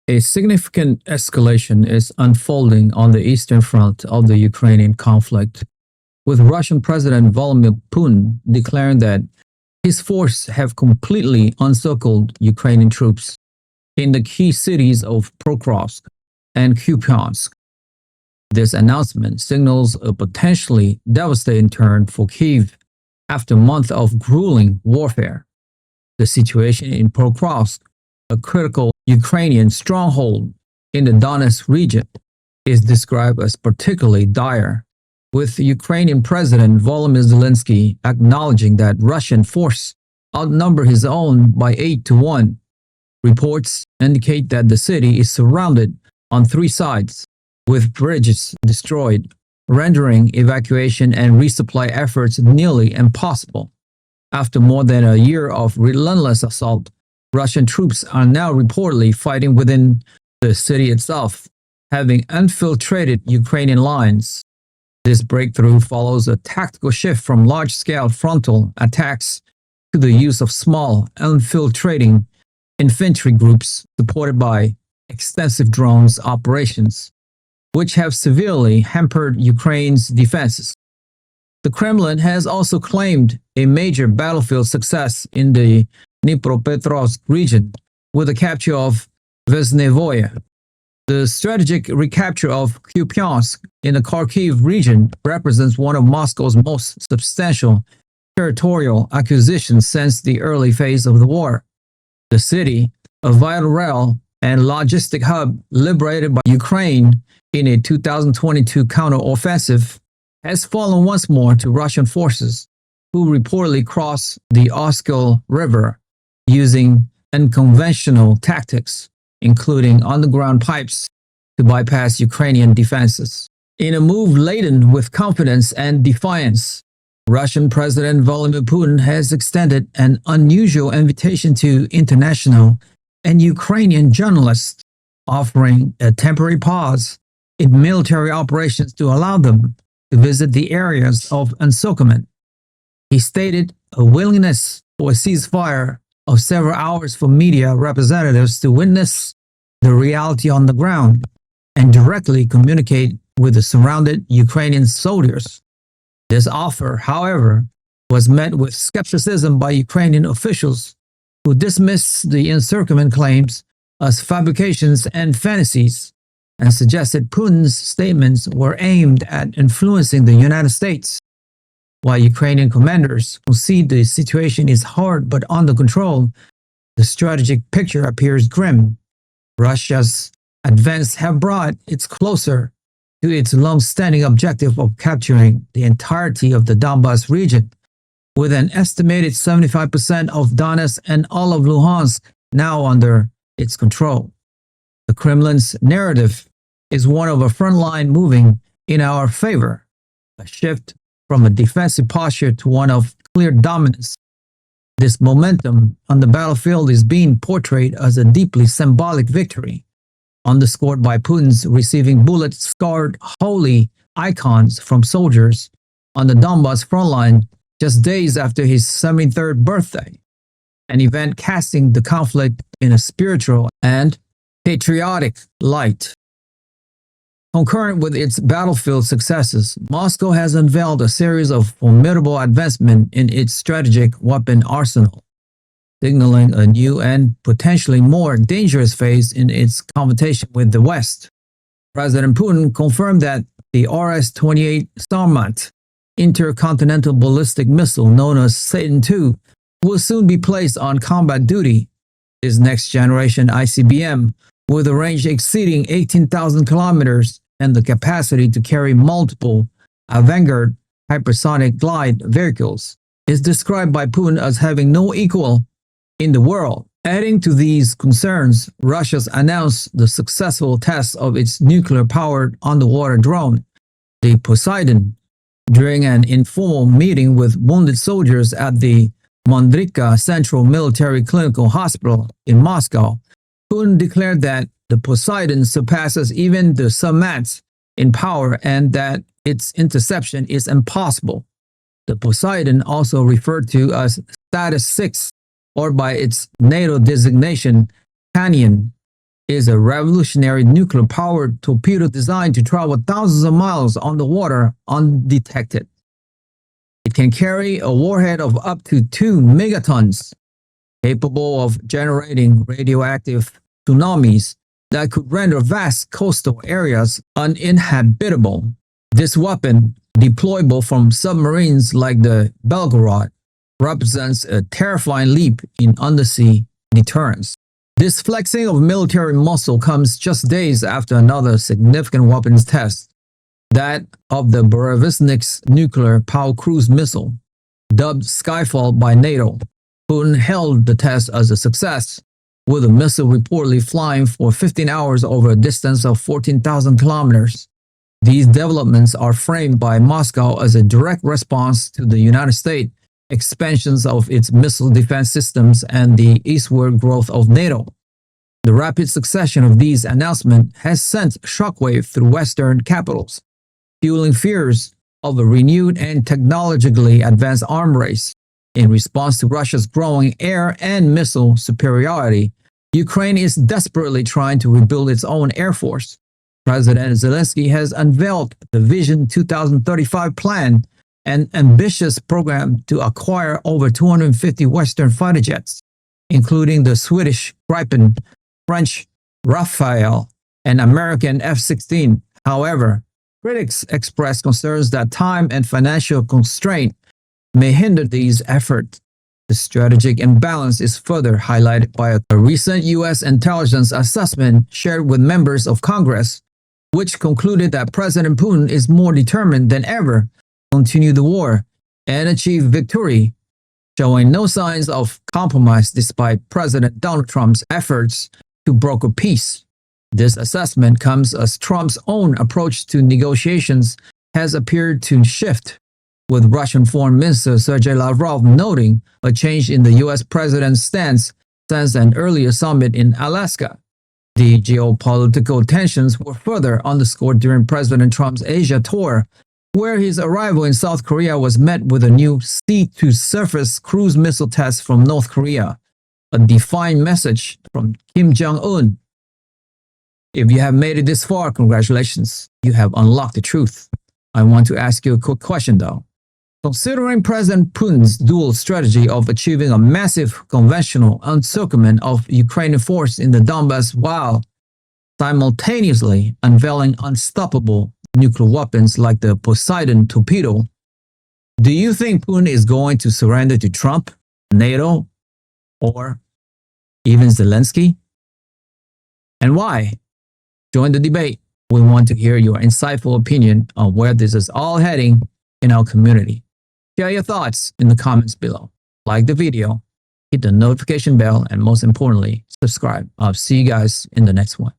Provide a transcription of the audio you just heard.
A significant escalation is unfolding on the eastern front of the Ukrainian conflict, with Russian President Vladimir Putin declaring that his forces have completely encircled Ukrainian troops in the key cities of Pokrovsk and Kupiansk. This announcement signals a potentially devastating turn for Kyiv after months of grueling warfare. The situation in Pokrovsk, a critical Ukrainian stronghold in the Donetsk region, is described as particularly dire, with Ukrainian President Volodymyr Zelensky acknowledging that Russian forces outnumber his own by 8 to 1. Reports indicate that the city is surrounded on 3 sides, with bridges destroyed, rendering evacuation and resupply efforts nearly impossible. After more than a year of relentless assault, Russian troops are now reportedly fighting within the city itself, having infiltrated Ukrainian lines. This breakthrough follows a tactical shift from large-scale frontal attacks to the use of small, infiltrating infantry groups supported by extensive drones operations, which have severely hampered Ukraine's defenses. The Kremlin has also claimed a major battlefield success in the Dnipropetrovsk region with the capture of Venezuela. The strategic recapture of Kupiansk in the Kharkiv region represents one of Moscow's most substantial territorial acquisitions since the early phase of the war. The city, a vital rail and logistic hub liberated by Ukraine in a 2022 counteroffensive, has fallen once more to Russian forces, who reportedly crossed the Oskil River using unconventional tactics, including underground pipes, to bypass Ukrainian defenses. In a move laden with confidence and defiance, Russian President Vladimir Putin has extended an unusual invitation to international and Ukrainian journalists, offering a temporary pause in military operations to allow them to visit the areas of encirclement. He stated a willingness for a ceasefire of several hours for media representatives to witness the reality on the ground and directly communicate with the surrounded Ukrainian soldiers. This offer, however, was met with skepticism by Ukrainian officials who dismissed the encirclement claims as fabrications and fantasies and suggested Putin's statements were aimed at influencing the United States. While Ukrainian commanders concede the situation is hard but under control, the strategic picture appears grim. Russia's advance have brought it closer to its long-standing objective of capturing the entirety of the Donbas region, with an estimated 75% of Donetsk and all of Luhansk now under its control. The Kremlin's narrative is one of a front line moving in our favor, a shift from a defensive posture to one of clear dominance. This momentum on the battlefield is being portrayed as a deeply symbolic victory, underscored by Putin's receiving bullet-scarred holy icons from soldiers on the Donbas frontline just days after his 73rd birthday, an event casting the conflict in a spiritual and patriotic light. Concurrent with its battlefield successes, Moscow has unveiled a series of formidable advancements in its strategic weapon arsenal, signaling a new and potentially more dangerous phase in its confrontation with the West. President Putin confirmed that the RS-28 Sarmat intercontinental ballistic missile known as Satan II will soon be placed on combat duty. This next-generation ICBM, with a range exceeding 18,000 kilometers and the capacity to carry multiple avant-garde hypersonic glide vehicles, is described by Putin as having no equal in the world. Adding to these concerns, Russia's announced the successful test of its nuclear-powered underwater drone, the Poseidon, during an informal meeting with wounded soldiers at the Mandrika Central Military Clinical Hospital in Moscow. Putin declared that the Poseidon surpasses even the Sarmat in power and that its interception is impossible. The Poseidon, also referred to as Status 6, or by its NATO designation, Canyon, is a revolutionary nuclear-powered torpedo designed to travel thousands of miles on the water undetected. It can carry a warhead of up to 2 megatons, capable of generating radioactive tsunamis that could render vast coastal areas uninhabitable. This weapon, deployable from submarines like the Belgorod, represents a terrifying leap in undersea deterrence. This flexing of military muscle comes just days after another significant weapons test, that of the Burevestnik's nuclear-powered cruise missile. Dubbed Skyfall by NATO, Putin hailed the test as a success, with the missile reportedly flying for 15 hours over a distance of 14,000 kilometers. These developments are framed by Moscow as a direct response to the United States expansions of its missile defense systems and the eastward growth of NATO. The rapid succession of these announcements has sent shockwave through Western capitals, fueling fears of a renewed and technologically advanced arms race. In response to Russia's growing air and missile superiority, Ukraine is desperately trying to rebuild its own air force. President Zelensky has unveiled the Vision 2035 plan, an ambitious program to acquire over 250 Western fighter jets, including the Swedish Gripen, French Rafale, and American F-16. However, critics express concerns that time and financial constraint may hinder these efforts. The strategic imbalance is further highlighted by a recent U.S. intelligence assessment shared with members of Congress, which concluded that President Putin is more determined than ever to continue the war and achieve victory, showing no signs of compromise despite President Donald Trump's efforts to broker peace. This assessment comes as Trump's own approach to negotiations has appeared to shift, with Russian Foreign Minister Sergei Lavrov noting a change in the U.S. president's stance since an earlier summit in Alaska. The geopolitical tensions were further underscored during President Trump's Asia tour, where his arrival in South Korea was met with a new sea-to-surface cruise missile test from North Korea, a defiant message from Kim Jong-un. If you have made it this far, congratulations, you have unlocked the truth. I want to ask you a quick question though. Considering President Putin's dual strategy of achieving a massive conventional encirclement of Ukrainian forces in the Donbass while simultaneously unveiling unstoppable nuclear weapons like the Poseidon torpedo, do you think Putin is going to surrender to Trump, NATO, or even Zelensky? And why? Join the debate. We want to hear your insightful opinion on where this is all heading in our community. Share your thoughts in the comments below. Like the video, hit the notification bell, and most importantly, subscribe. I'll see you guys in the next one.